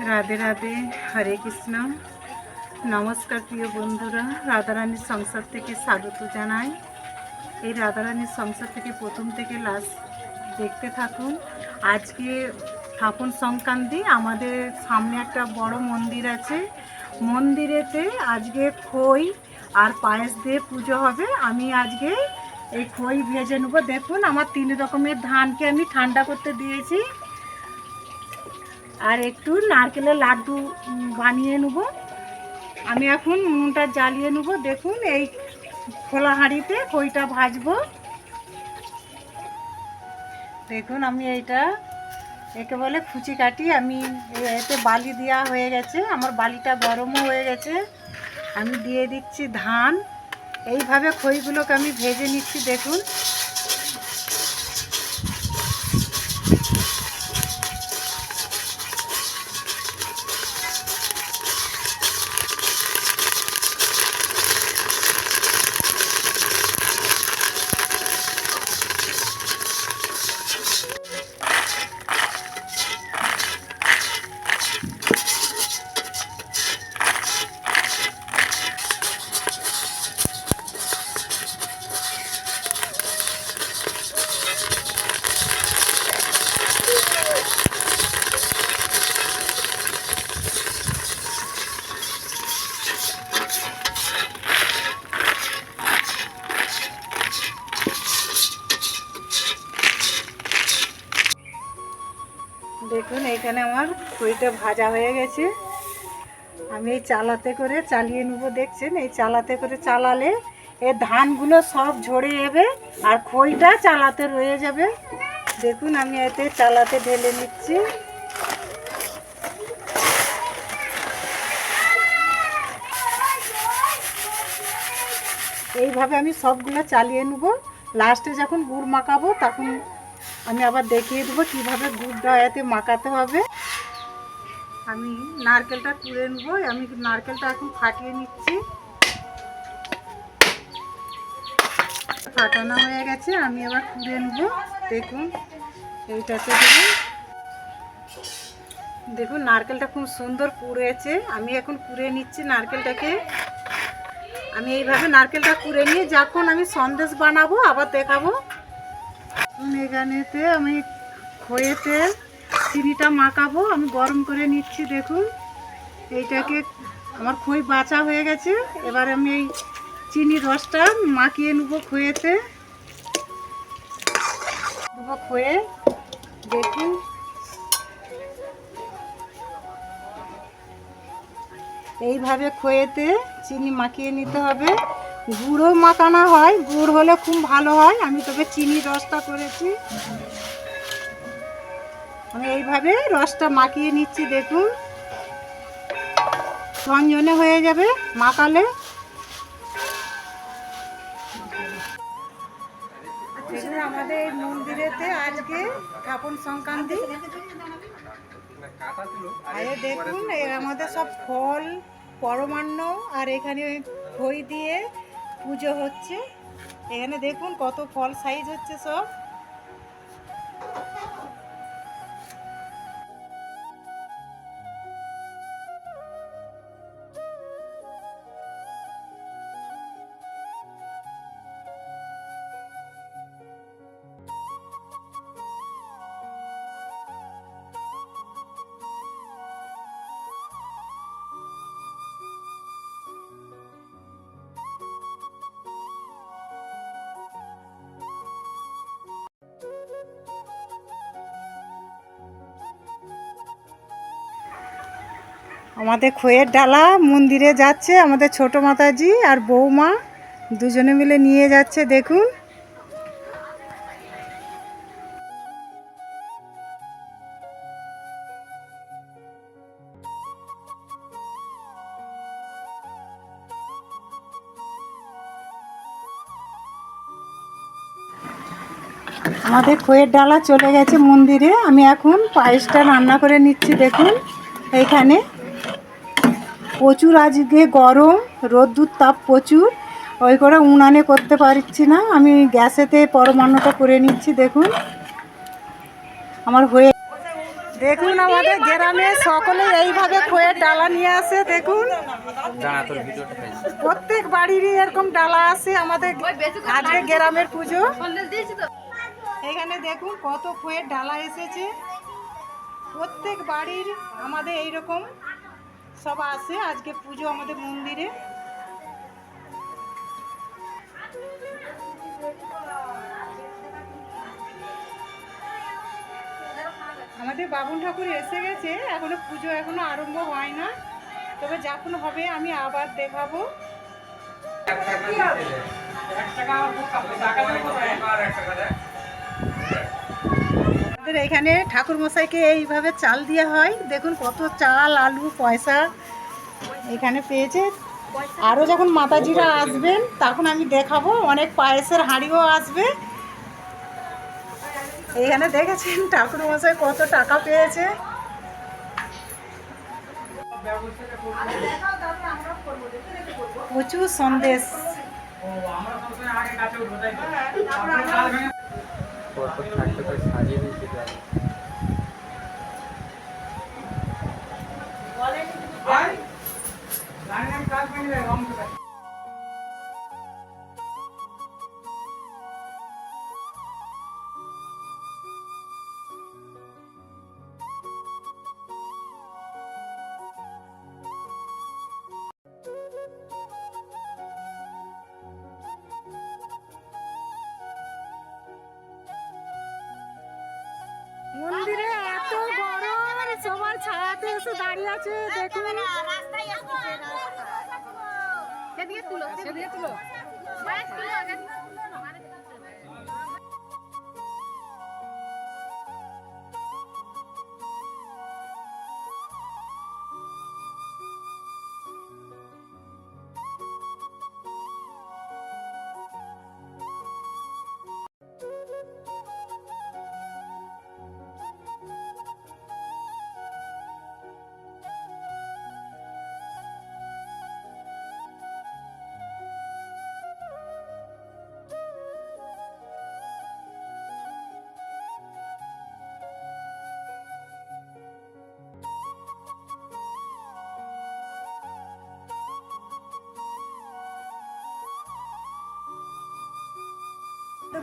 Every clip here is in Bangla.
রাধে রাধে, হরে কৃষ্ণ। নমস্কার প্রিয় বন্ধুরা, রাধারানীর সংসার থেকে স্বাগত জানাই। এই রাধারানীর সংসার থেকে প্রথম থেকে লাস্ট দেখতে থাকুন। আজকে স্থাপন সংক্রান্তি, আমাদের সামনে একটা বড় মন্দির আছে। মন্দিরেতে আজকে খই আর পায়েস দিয়ে পুজো হবে। আমি আজকে এই খই ভেজে নেবো। দেখুন, আমার 3 রকমের ধানকে আমি ঠান্ডা করতে দিয়েছি, আর একটু নারকেলের লাড্ডু বানিয়ে নেব। আমি এখন উনুনটা জ্বালিয়ে নেব। দেখুন, এই খোলা হাঁড়িতে খইটা ভাজবো। দেখুন, আমি একে বলে খুচি কাটি। আমি এতে বালি দেওয়া হয়ে গেছে, আমার বালিটা গরমও হয়ে গেছে। আমি দিয়ে দিচ্ছি ধান। এইভাবে খইগুলোকে আমি ভেজে নিচ্ছি। দেখুন, দেখুন এখানে আমার খইটা ভাজা হয়ে গেছে। আমি এই চালাতে করে চালিয়ে নেব। দেখছেন, এই চালাতে করে চালালে এই ধানগুলো সব ঝরে যাবে আর খইটা চালাতে রয়ে যাবে। দেখুন, আমি এতে চালাতে ঢেলে নিচ্ছি। এইভাবে আমি সবগুলো চালিয়ে নেব। লাস্টে যখন গুড় মাখাবো তখন আমি আবার দেখিয়ে দেবো কীভাবে গুড়টা এতে মাখাতে হবে। আমি নারকেলটা তুলে নেব। আমি নারকেলটা এখন ফাটিয়ে নিচ্ছি। ফাটানো হয়ে গেছে, আমি আবার তুলে নেব। দেখুন, এইটাতে দেখুন নারকেলটা খুব সুন্দর পুড়েছে। আমি এখন কুড়ে নিচ্ছি নারকেলটাকে। আমি এইভাবে নারকেলটা কুড়ে নিয়ে যখন আমি সন্দেশ বানাবো আবার দেখাবো। এখানেতে আমি খইয়েতে চিনিটা মাখাবো, আমি গরম করে নিচ্ছি। দেখুন, এইটাকে আমার খই বাছা হয়ে গেছে। এবার আমি এই চিনির রসটা মাখিয়ে নেবো খইয়েতে। দেবো খয়ে। দেখুন, এইভাবে খইয়েতে চিনি মাখিয়ে নিতে হবে। গুড়ও মাখানো হয়, গুড় হলে খুব ভালো হয়। আমি তবে চিনির রসটা করেছি। আমি এইভাবে রসটা মাখিয়ে নিচ্ছি। দেখুন, ঝনঝনে হয়ে যাবে মাখালে। দেখুন, আমাদের এই মন্দিরেতে আজকে স্থাপন সংক্রান্তি। দেখুন, এর আমাদের সব ফল পরমান্ন আর এখানে খই দিয়ে পুজো হচ্ছে। এখানে দেখুন কত ফল সাইজ হচ্ছে সব। আমাদের খইয়ের ডালা মন্দিরে যাচ্ছে। আমাদের ছোট মাতাজি আর বৌমা দুজনে মিলে নিয়ে যাচ্ছে। দেখুন, আমাদের খইয়ের ডালা চলে গেছে মন্দিরে। আমি এখন পায়েসটা রান্না করে নিচ্ছি। দেখুন, এইখানে প্রচুর আজকে গরম, রোদ্দুর তাপ প্রচুর, ওই করে উনানে করতে পারছি না। আমি গ্যাসেতে পরমান্নটা করে নিচ্ছি। দেখুন, আমার হয়ে দেখুন আমাদের গ্রামে সকলে এইভাবে খোয়ের ডালা নিয়ে আসে। দেখুন প্রত্যেক বাড়িরই এরকম ডালা আসে আমাদের আজকে গ্রামের পুজো। এখানে দেখুন কত খোয়ের ডালা এসেছে। প্রত্যেক বাড়ির আমাদের এইরকম সব আসে আজকে পুজো আমাদের মন্দিরে। আমাদের বাবুন ঠাকুর এসে গেছে, এখনো পুজো এখনো আরম্ভ হয় না, তবে যখন হবে আমি আবার দেখাবো। আমাদের এখানে ঠাকুর মশাইকে এইভাবে চাল দেওয়া হয়। দেখুন কত চাল, আলু, পয়সা এখানে পেয়েছে। আরও যখন মাতাজিরা আসবেন তখন আমি দেখাবো, অনেক পায়েসের হাঁড়িও আসবে। এইখানে দেখেছেন ঠাকুর মশাই কত টাকা পেয়েছে। প্রচুর সন্দেশ। মন্দিরে এত গরম, সবার ছায়াতে এসে দাঁড়িয়ে আছে। দেখুন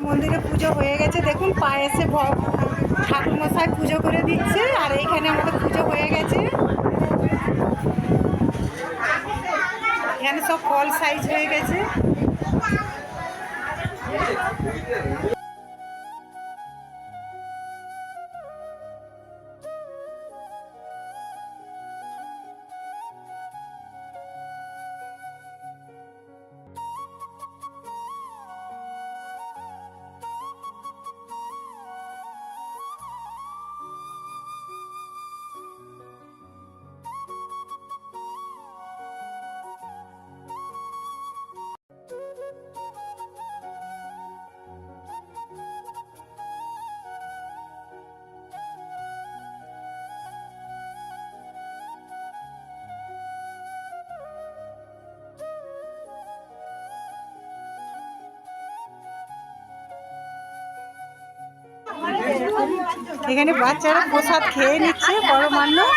মন্দিরে পুজো হয়ে গেছে। দেখুন পায়েসে ঠাকুর মশাই পুজো করে দিচ্ছে, আর এইখানে আমাদের পুজো হয়ে গেছে। এখানে সব ফল সাইজ হয়ে গেছে। এখানে বাচ্চারা প্রসাদ খেয়ে নিচ্ছে, বড় মানুষ।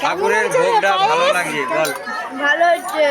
ঠাকুরের ভোগটা ভালো লাগছে, বল ভালো হচ্ছে।